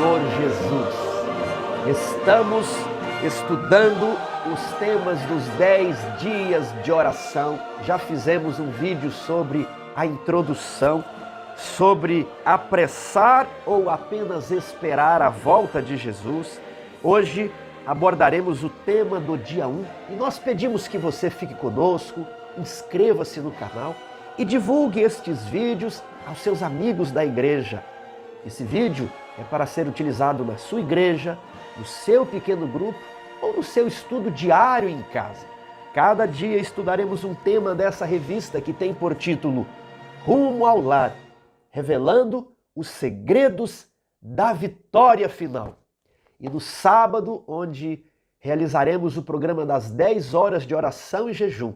Senhor Jesus. Estamos estudando os temas dos 10 dias de oração. Já fizemos um vídeo sobre a introdução, sobre apressar ou apenas esperar a volta de Jesus. Hoje abordaremos o tema do dia 1 e nós pedimos que você fique conosco, inscreva-se no canal e divulgue estes vídeos aos seus amigos da igreja. Esse vídeo é para ser utilizado na sua igreja, no seu pequeno grupo ou no seu estudo diário em casa. Cada dia estudaremos um tema dessa revista que tem por título Rumo ao Lar, revelando os segredos da vitória final. E no sábado, onde realizaremos o programa das 10 horas de oração e jejum,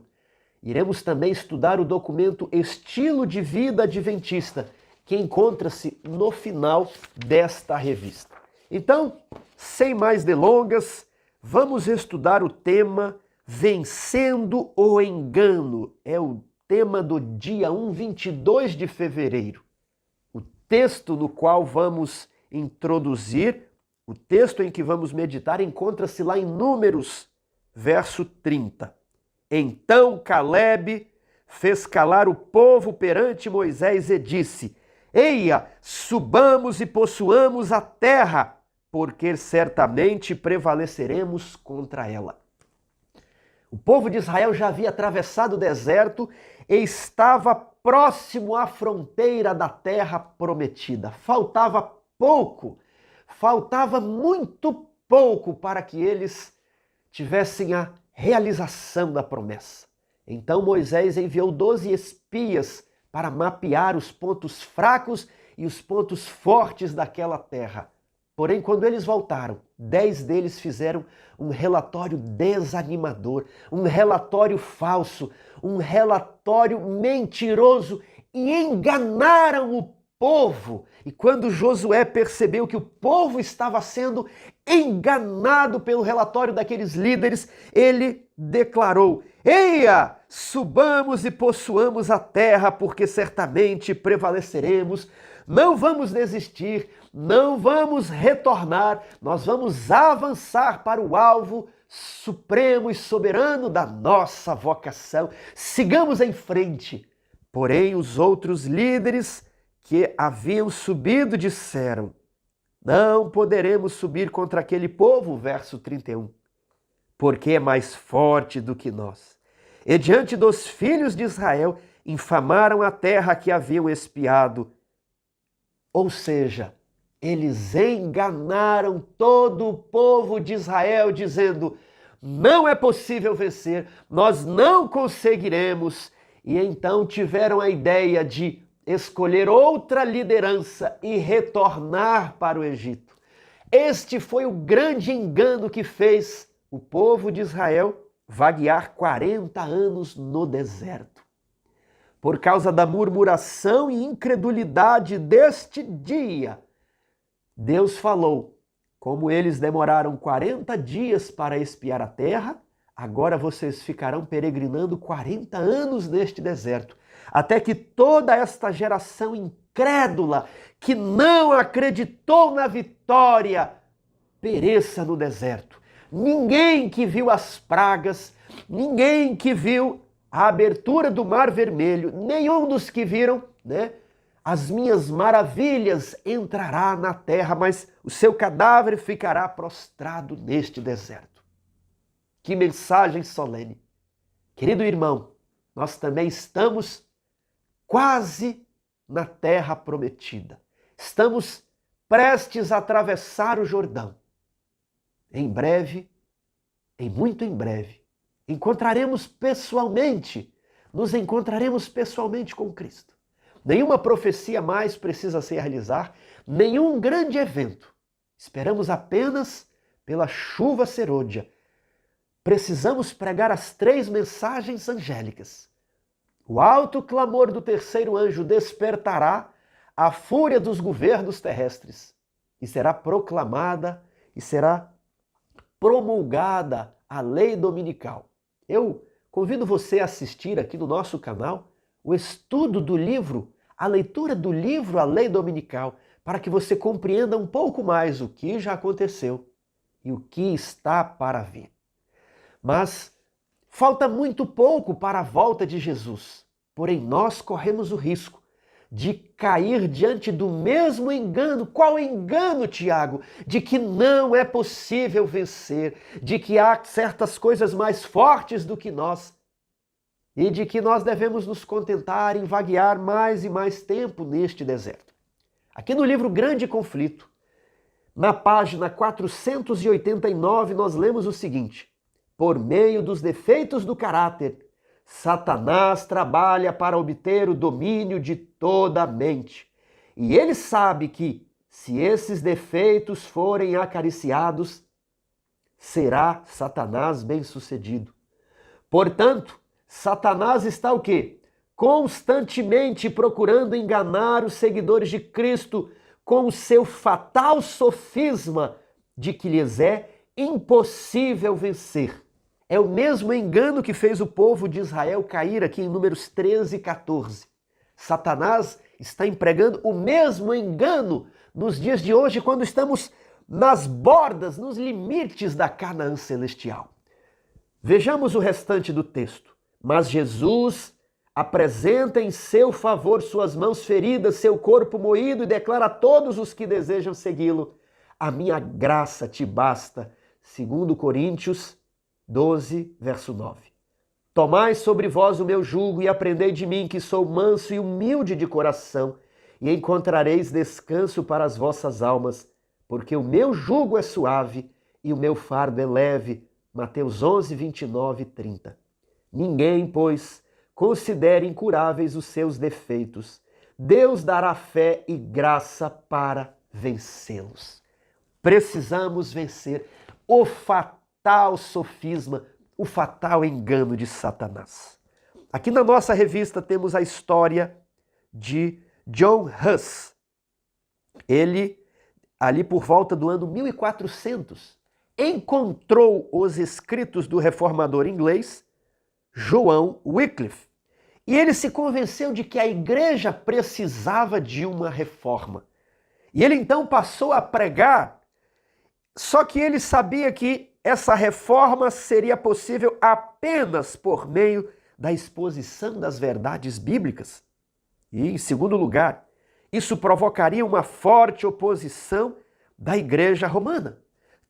iremos também estudar o documento Estilo de Vida Adventista, que encontra-se no final desta revista. Então, sem mais delongas, vamos estudar o tema Vencendo o Engano. É o tema do dia 22 de fevereiro. O texto no qual vamos introduzir, o texto em que vamos meditar, encontra-se lá em Números, verso 30. Então Caleb fez calar o povo perante Moisés e disse: Eia, subamos e possuamos a terra, porque certamente prevaleceremos contra ela. O povo de Israel já havia atravessado o deserto e estava próximo à fronteira da terra prometida. Faltava pouco, faltava muito pouco para que eles tivessem a realização da promessa. Então Moisés enviou 12 espias para mapear os pontos fracos e os pontos fortes daquela terra. Porém, quando eles voltaram, 10 deles fizeram um relatório desanimador, um relatório falso, um relatório mentiroso e enganaram o povo. E quando Josué percebeu que o povo estava sendo enganado pelo relatório daqueles líderes, ele declarou: Eia, subamos e possuamos a terra, porque certamente prevaleceremos. Não vamos desistir, não vamos retornar, nós vamos avançar para o alvo supremo e soberano da nossa vocação. Sigamos em frente. Porém, os outros líderes que haviam subido disseram: não poderemos subir contra aquele povo, verso 31, porque é mais forte do que nós. E diante dos filhos de Israel, infamaram a terra que haviam espiado. Ou seja, eles enganaram todo o povo de Israel, dizendo: não é possível vencer, nós não conseguiremos. E então tiveram a ideia de escolher outra liderança e retornar para o Egito. Este foi o grande engano que fez o povo de Israel vaguear 40 anos no deserto. Por causa da murmuração e incredulidade deste dia, Deus falou: como eles demoraram 40 dias para espiar a terra, agora vocês ficarão peregrinando 40 anos neste deserto, até que toda esta geração incrédula, que não acreditou na vitória, pereça no deserto. Ninguém que viu as pragas, ninguém que viu a abertura do Mar Vermelho, nenhum dos que viram, as minhas maravilhas entrará na terra, mas o seu cadáver ficará prostrado neste deserto. Que mensagem solene. Querido irmão, nós também estamos quase na terra prometida. Estamos prestes a atravessar o Jordão. Em breve, muito em breve, nos encontraremos pessoalmente com Cristo. Nenhuma profecia mais precisa se realizar, nenhum grande evento. Esperamos apenas pela chuva serôdia. Precisamos pregar as 3 mensagens angélicas. O alto clamor do terceiro anjo despertará a fúria dos governos terrestres e será proclamada e será promulgada a lei dominical. Eu convido você a assistir aqui no nosso canal o estudo do livro, a leitura do livro A Lei Dominical, para que você compreenda um pouco mais o que já aconteceu e o que está para vir. Mas falta muito pouco para a volta de Jesus, porém nós corremos o risco de cair diante do mesmo engano. Qual engano, Tiago? De que não é possível vencer, de que há certas coisas mais fortes do que nós e de que nós devemos nos contentar em vaguear mais e mais tempo neste deserto. Aqui no livro Grande Conflito, na página 489, nós lemos o seguinte: por meio dos defeitos do caráter, Satanás trabalha para obter o domínio de toda a mente. E ele sabe que, se esses defeitos forem acariciados, será Satanás bem-sucedido. Portanto, Satanás está o quê? Constantemente procurando enganar os seguidores de Cristo com o seu fatal sofisma de que lhes é impossível vencer. É o mesmo engano que fez o povo de Israel cair aqui em Números 13 e 14. Satanás está empregando o mesmo engano nos dias de hoje, quando estamos nas bordas, nos limites da Canaã celestial. Vejamos o restante do texto. Mas Jesus apresenta em seu favor suas mãos feridas, seu corpo moído, e declara a todos os que desejam segui-lo: a minha graça te basta. 2 Coríntios 12, verso 9. Tomai sobre vós o meu jugo e aprendei de mim, que sou manso e humilde de coração, e encontrareis descanso para as vossas almas, porque o meu jugo é suave e o meu fardo é leve. Mateus 11, 29 e 30. Ninguém, pois, considere incuráveis os seus defeitos. Deus dará fé e graça para vencê-los. Precisamos vencer o fatal sofisma, o fatal engano de Satanás. Aqui na nossa revista temos a história de John Huss. Ele, ali por volta do ano 1400, encontrou os escritos do reformador inglês João Wycliffe. E ele se convenceu de que a igreja precisava de uma reforma. E ele então passou a pregar, só que ele sabia que essa reforma seria possível apenas por meio da exposição das verdades bíblicas. E, em segundo lugar, isso provocaria uma forte oposição da igreja romana.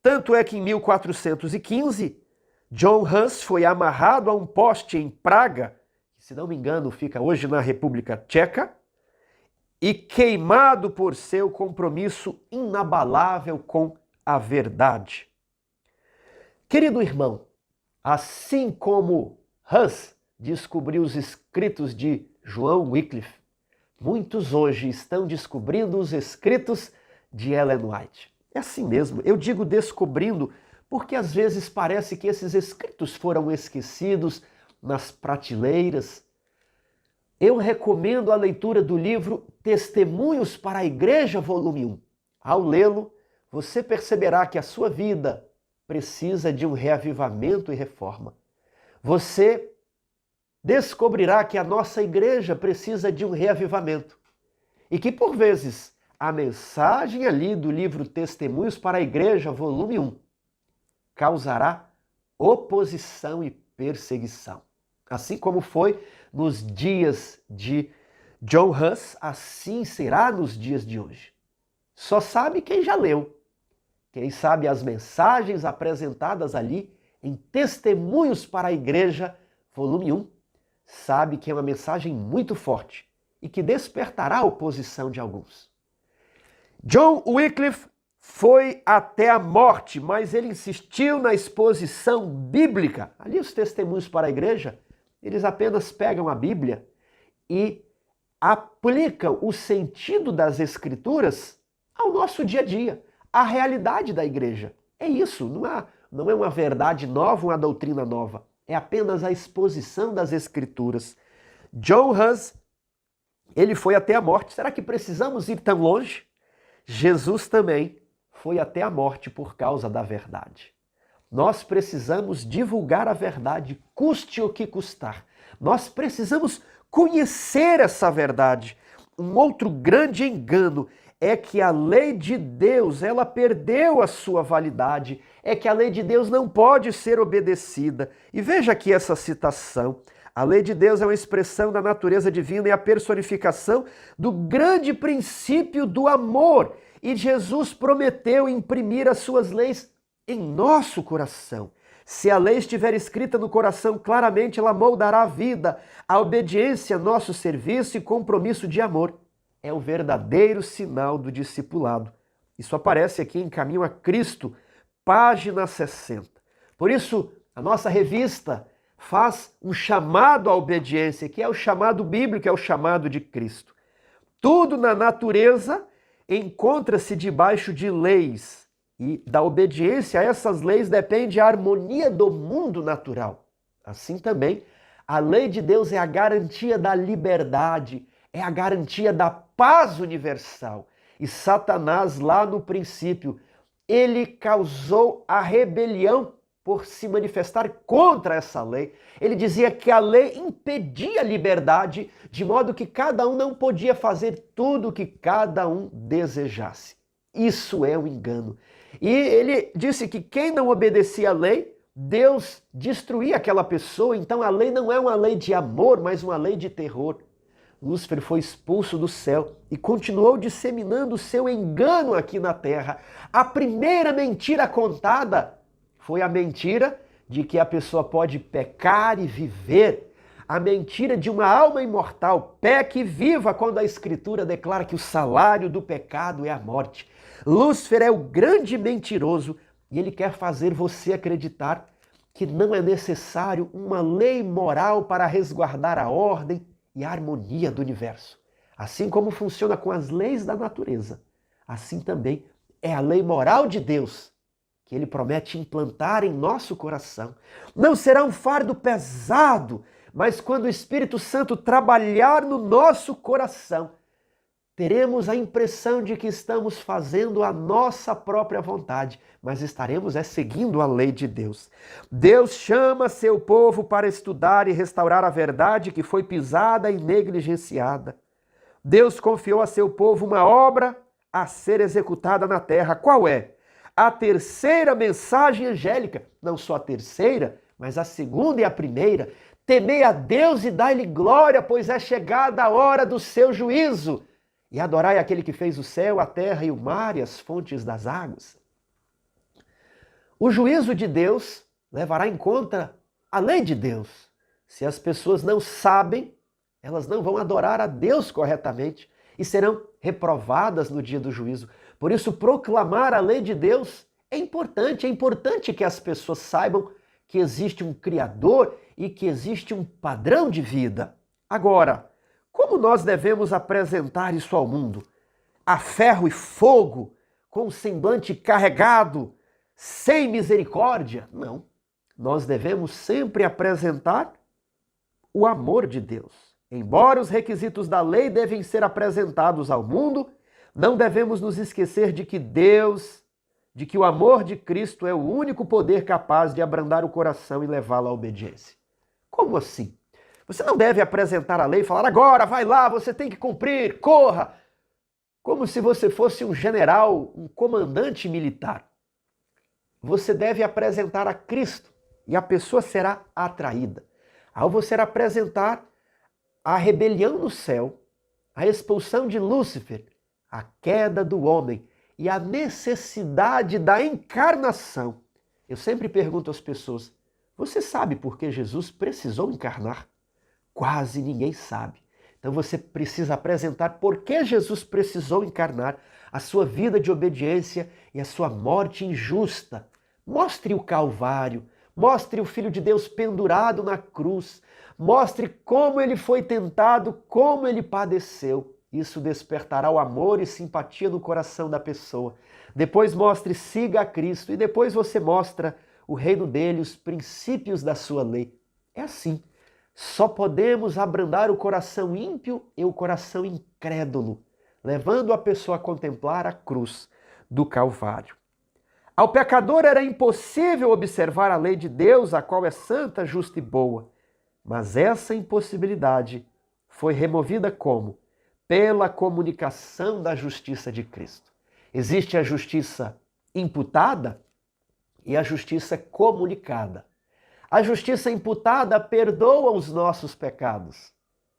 Tanto é que em 1415, John Huss foi amarrado a um poste em Praga, que, se não me engano, fica hoje na República Tcheca, e queimado por seu compromisso inabalável com a verdade. Querido irmão, assim como Huss descobriu os escritos de João Wycliffe, muitos hoje estão descobrindo os escritos de Ellen White. É assim mesmo, eu digo descobrindo porque às vezes parece que esses escritos foram esquecidos nas prateleiras. Eu recomendo a leitura do livro Testemunhos para a Igreja, volume 1. Ao lê-lo, você perceberá que a sua vida precisa de um reavivamento e reforma. Você descobrirá que a nossa igreja precisa de um reavivamento. E que, por vezes, a mensagem ali do livro Testemunhos para a Igreja, volume 1, causará oposição e perseguição. Assim como foi nos dias de John Huss, assim será nos dias de hoje. Só sabe quem já leu. Quem sabe as mensagens apresentadas ali em Testemunhos para a Igreja, volume 1, sabe que é uma mensagem muito forte e que despertará a oposição de alguns. John Wycliffe foi até a morte, mas ele insistiu na exposição bíblica. Ali os Testemunhos para a Igreja, eles apenas pegam a Bíblia e aplicam o sentido das Escrituras ao nosso dia a dia, à realidade da igreja. É isso, não é uma verdade nova, uma doutrina nova. É apenas a exposição das Escrituras. John Huss, ele foi até a morte. Será que precisamos ir tão longe? Jesus também foi até a morte por causa da verdade. Nós precisamos divulgar a verdade, custe o que custar. Nós precisamos conhecer essa verdade. Um outro grande engano é que a lei de Deus, ela perdeu a sua validade, é que a lei de Deus não pode ser obedecida. E veja aqui essa citação. A lei de Deus é uma expressão da natureza divina e a personificação do grande princípio do amor. E Jesus prometeu imprimir as suas leis em nosso coração. Se a lei estiver escrita no coração, claramente ela moldará a vida, a obediência, nosso serviço e compromisso de amor. É o verdadeiro sinal do discipulado. Isso aparece aqui em Caminho a Cristo, página 60. Por isso, a nossa revista faz um chamado à obediência, que é o chamado bíblico, é o chamado de Cristo. Tudo na natureza encontra-se debaixo de leis. E da obediência a essas leis depende a harmonia do mundo natural. Assim também, a lei de Deus é a garantia da liberdade, é a garantia da paz universal. E Satanás, lá no princípio, ele causou a rebelião por se manifestar contra essa lei. Ele dizia que a lei impedia a liberdade, de modo que cada um não podia fazer tudo o que cada um desejasse. Isso é um engano. E ele disse que quem não obedecia à lei, Deus destruía aquela pessoa. Então a lei não é uma lei de amor, mas uma lei de terror. Lúcifer foi expulso do céu e continuou disseminando o seu engano aqui na terra. A primeira mentira contada foi a mentira de que a pessoa pode pecar e viver. A mentira de uma alma imortal, peque e viva, quando a Escritura declara que o salário do pecado é a morte. Lúcifer é o grande mentiroso e ele quer fazer você acreditar que não é necessário uma lei moral para resguardar a ordem e a harmonia do universo. Assim como funciona com as leis da natureza, assim também é a lei moral de Deus que ele promete implantar em nosso coração. Não será um fardo pesado, mas quando o Espírito Santo trabalhar no nosso coração, teremos a impressão de que estamos fazendo a nossa própria vontade, mas estaremos seguindo a lei de Deus. Deus chama seu povo para estudar e restaurar a verdade que foi pisada e negligenciada. Deus confiou a seu povo uma obra a ser executada na terra. Qual é? A terceira mensagem angélica. Não só a terceira, mas a segunda e a primeira. Temei a Deus e dai-lhe glória, pois é chegada a hora do seu juízo. E adorai aquele que fez o céu, a terra e o mar e as fontes das águas. O juízo de Deus levará em conta a lei de Deus. Se as pessoas não sabem, elas não vão adorar a Deus corretamente e serão reprovadas no dia do juízo. Por isso, proclamar a lei de Deus é importante que as pessoas saibam que existe um Criador e que existe um padrão de vida. Agora, como nós devemos apresentar isso ao mundo? A ferro e fogo, com o semblante carregado, sem misericórdia? Não. Nós devemos sempre apresentar o amor de Deus. Embora os requisitos da lei devem ser apresentados ao mundo, não devemos nos esquecer de que o amor de Cristo é o único poder capaz de abrandar o coração e levá-lo à obediência. Como assim? Você não deve apresentar a lei e falar, agora, vai lá, você tem que cumprir, corra. Como se você fosse um general, um comandante militar. Você deve apresentar a Cristo e a pessoa será atraída. Ao você apresentar a rebelião no céu, a expulsão de Lúcifer, a queda do homem e a necessidade da encarnação. Eu sempre pergunto às pessoas, você sabe por que Jesus precisou encarnar? Quase ninguém sabe. Então você precisa apresentar por que Jesus precisou encarnar, a sua vida de obediência e a sua morte injusta. Mostre o Calvário, mostre o Filho de Deus pendurado na cruz, mostre como ele foi tentado, como ele padeceu. Isso despertará o amor e simpatia no coração da pessoa. Depois mostre, siga a Cristo e depois você mostra o reino dele, os princípios da sua lei. É assim. Só podemos abrandar o coração ímpio e o coração incrédulo, levando a pessoa a contemplar a cruz do Calvário. Ao pecador era impossível observar a lei de Deus, a qual é santa, justa e boa. Mas essa impossibilidade foi removida como? pela comunicação da justiça de Cristo. Existe a justiça imputada e a justiça comunicada. A justiça imputada perdoa os nossos pecados.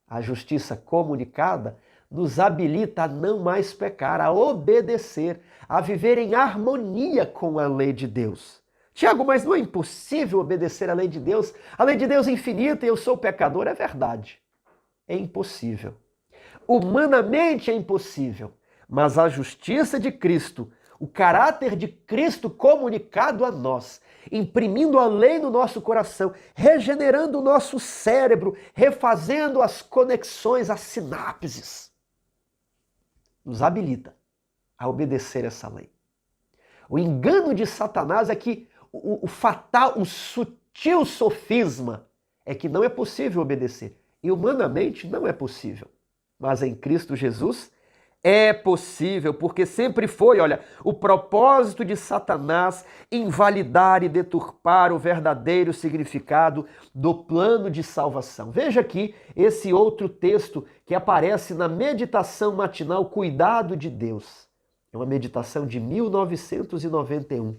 A justiça comunicada nos habilita a não mais pecar, a obedecer, a viver em harmonia com a lei de Deus. Tiago, mas não é impossível obedecer à lei de Deus? A lei de Deus é infinita e eu sou pecador. É verdade. É impossível. Humanamente é impossível. Mas a justiça de Cristo, o caráter de Cristo comunicado a nós, imprimindo a lei no nosso coração, regenerando o nosso cérebro, refazendo as conexões, as sinapses, nos habilita a obedecer essa lei. O engano de Satanás é que o fatal, o sutil sofisma é que não é possível obedecer. E humanamente não é possível. Mas em Cristo Jesus é possível, porque sempre foi, olha, o propósito de Satanás invalidar e deturpar o verdadeiro significado do plano de salvação. Veja aqui esse outro texto que aparece na meditação matinal Cuidado de Deus. É uma meditação de 1991.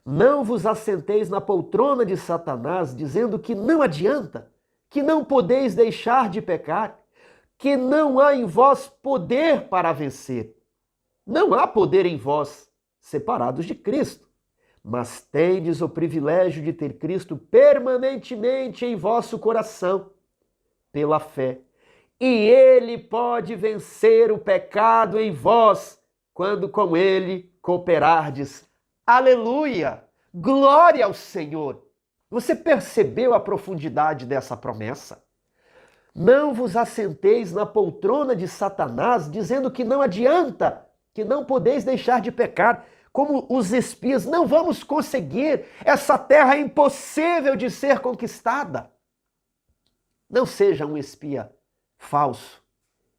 Não vos assenteis na poltrona de Satanás, dizendo que não adianta, que não podeis deixar de pecar, que não há em vós poder para vencer. Não há poder em vós, separados de Cristo, mas tendes o privilégio de ter Cristo permanentemente em vosso coração, pela fé. E Ele pode vencer o pecado em vós, quando com Ele cooperardes. Aleluia! Glória ao Senhor! Você percebeu a profundidade dessa promessa? Não vos assenteis na poltrona de Satanás, dizendo que não adianta, que não podeis deixar de pecar, como os espias. Não vamos conseguir, essa terra é impossível de ser conquistada. Não seja um espia falso,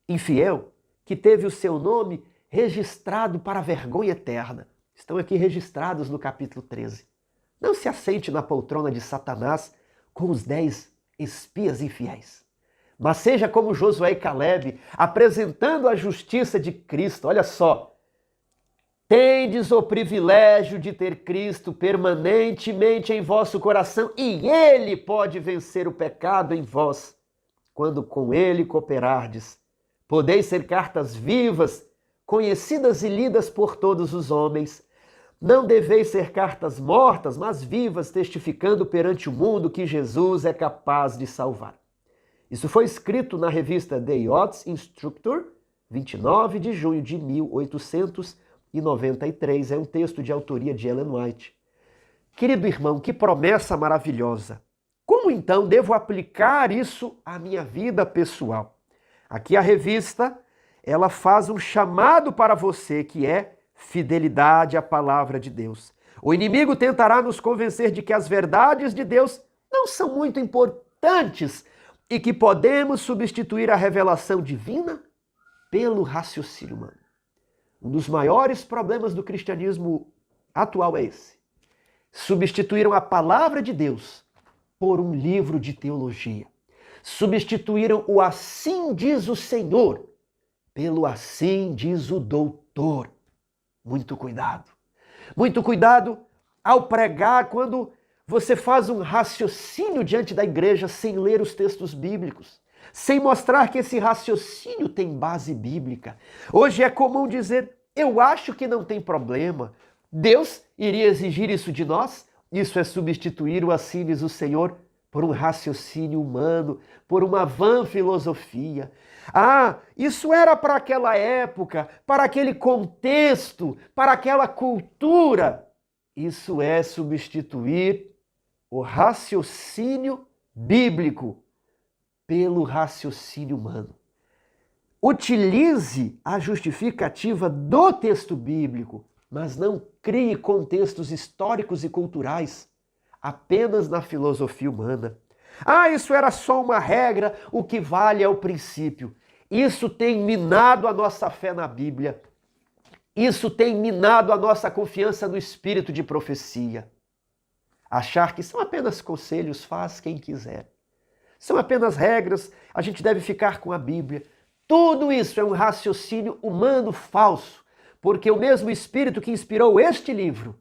infiel, que teve o seu nome registrado para a vergonha eterna. Estão aqui registrados no capítulo 13. Não se assente na poltrona de Satanás com os 10 espias infiéis. Mas seja como Josué e Caleb, apresentando a justiça de Cristo. Olha só. Tendes o privilégio de ter Cristo permanentemente em vosso coração e Ele pode vencer o pecado em vós. Quando com Ele cooperardes, podeis ser cartas vivas, conhecidas e lidas por todos os homens. Não deveis ser cartas mortas, mas vivas, testificando perante o mundo que Jesus é capaz de salvar. Isso foi escrito na revista The Yachts Instructor, 29 de junho de 1893. É um texto de autoria de Ellen White. Querido irmão, que promessa maravilhosa! Como então devo aplicar isso à minha vida pessoal? Aqui a revista, ela faz um chamado para você que é fidelidade à palavra de Deus. O inimigo tentará nos convencer de que as verdades de Deus não são muito importantes e que podemos substituir a revelação divina pelo raciocínio humano. Um dos maiores problemas do cristianismo atual é esse. Substituíram a palavra de Deus por um livro de teologia. Substituíram o assim diz o Senhor pelo assim diz o doutor. Muito cuidado. Muito cuidado ao pregar quando você faz um raciocínio diante da igreja sem ler os textos bíblicos, sem mostrar que esse raciocínio tem base bíblica. Hoje é comum dizer, eu acho que não tem problema. Deus iria exigir isso de nós? Isso é substituir o assim diz o Senhor por um raciocínio humano, por uma vã filosofia. Ah, isso era para aquela época, para aquele contexto, para aquela cultura. Isso é substituir o raciocínio bíblico pelo raciocínio humano. Utilize a justificativa do texto bíblico, mas não crie contextos históricos e culturais apenas na filosofia humana. Ah, isso era só uma regra, o que vale é o princípio. Isso tem minado a nossa fé na Bíblia. Isso tem minado a nossa confiança no espírito de profecia. Achar que são apenas conselhos, faz quem quiser. São apenas regras, a gente deve ficar com a Bíblia. Tudo isso é um raciocínio humano falso, porque o mesmo Espírito que inspirou este livro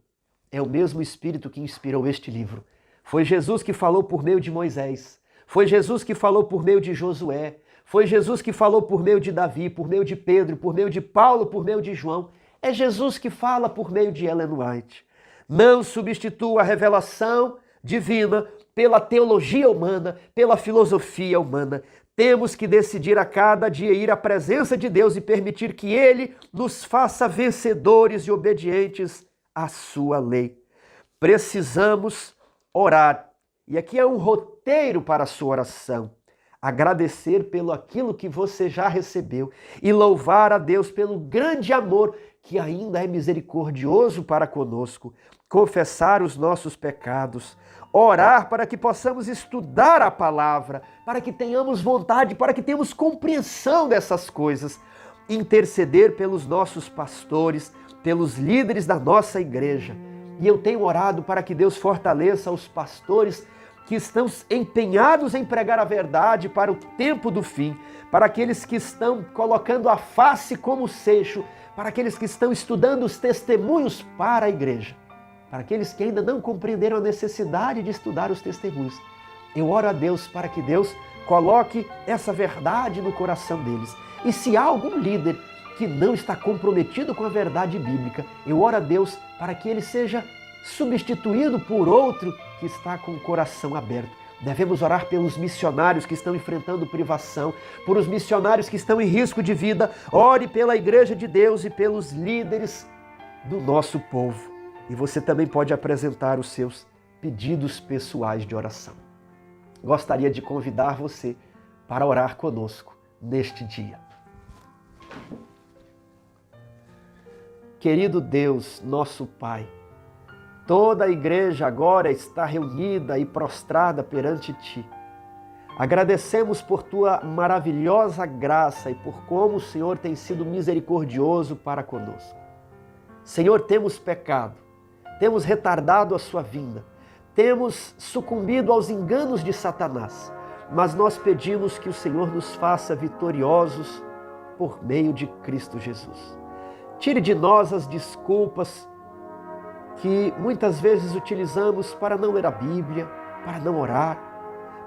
é o mesmo Espírito que inspirou este livro. Foi Jesus que falou por meio de Moisés, foi Jesus que falou por meio de Josué, foi Jesus que falou por meio de Davi, por meio de Pedro, por meio de Paulo, por meio de João. É Jesus que fala por meio de Ellen White. Não substitua a revelação divina pela teologia humana, pela filosofia humana. Temos que decidir a cada dia ir à presença de Deus e permitir que Ele nos faça vencedores e obedientes à sua lei. Precisamos orar. E aqui é um roteiro para a sua oração. Agradecer pelo aquilo que você já recebeu e louvar a Deus pelo grande amor que ainda é misericordioso para conosco. Confessar os nossos pecados, orar para que possamos estudar a palavra, para que tenhamos vontade, para que tenhamos compreensão dessas coisas, interceder pelos nossos pastores, pelos líderes da nossa igreja. E eu tenho orado para que Deus fortaleça os pastores que estão empenhados em pregar a verdade para o tempo do fim, para aqueles que estão colocando a face como seixo, para aqueles que estão estudando os testemunhos para a igreja, para aqueles que ainda não compreenderam a necessidade de estudar os testemunhos. Eu oro a Deus para que Deus coloque essa verdade no coração deles. E se há algum líder que não está comprometido com a verdade bíblica, eu oro a Deus para que ele seja substituído por outro que está com o coração aberto. Devemos orar pelos missionários que estão enfrentando privação, por os missionários que estão em risco de vida. Ore pela Igreja de Deus e pelos líderes do nosso povo. E você também pode apresentar os seus pedidos pessoais de oração. Gostaria de convidar você para orar conosco neste dia. Querido Deus, nosso Pai, toda a igreja agora está reunida e prostrada perante Ti. Agradecemos por Tua maravilhosa graça e por como o Senhor tem sido misericordioso para conosco. Senhor, temos pecado, temos retardado a Sua vinda, temos sucumbido aos enganos de Satanás, mas nós pedimos que o Senhor nos faça vitoriosos por meio de Cristo Jesus. Tire de nós as desculpas que muitas vezes utilizamos para não ler a Bíblia, para não orar,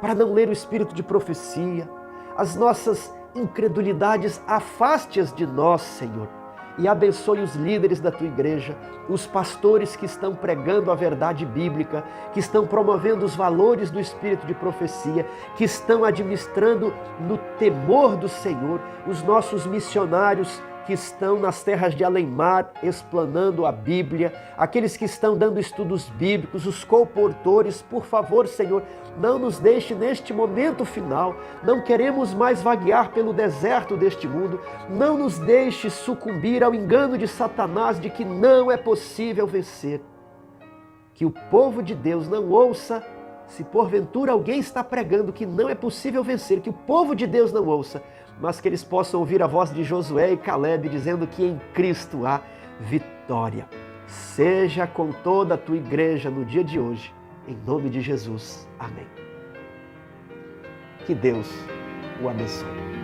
para não ler o espírito de profecia. As nossas incredulidades, afaste-as de nós, Senhor, e abençoe os líderes da Tua igreja, os pastores que estão pregando a verdade bíblica, que estão promovendo os valores do espírito de profecia, que estão administrando no temor do Senhor, os nossos missionários que estão nas terras de além-mar explanando a Bíblia, aqueles que estão dando estudos bíblicos, os colportores. Por favor, Senhor, não nos deixe neste momento final, não queremos mais vaguear pelo deserto deste mundo, não nos deixe sucumbir ao engano de Satanás de que não é possível vencer. Que o povo de Deus não ouça, se porventura alguém está pregando que não é possível vencer, que o povo de Deus não ouça, mas que eles possam ouvir a voz de Josué e Caleb dizendo que em Cristo há vitória. Seja com toda a Tua igreja no dia de hoje, em nome de Jesus. Amém. Que Deus o abençoe.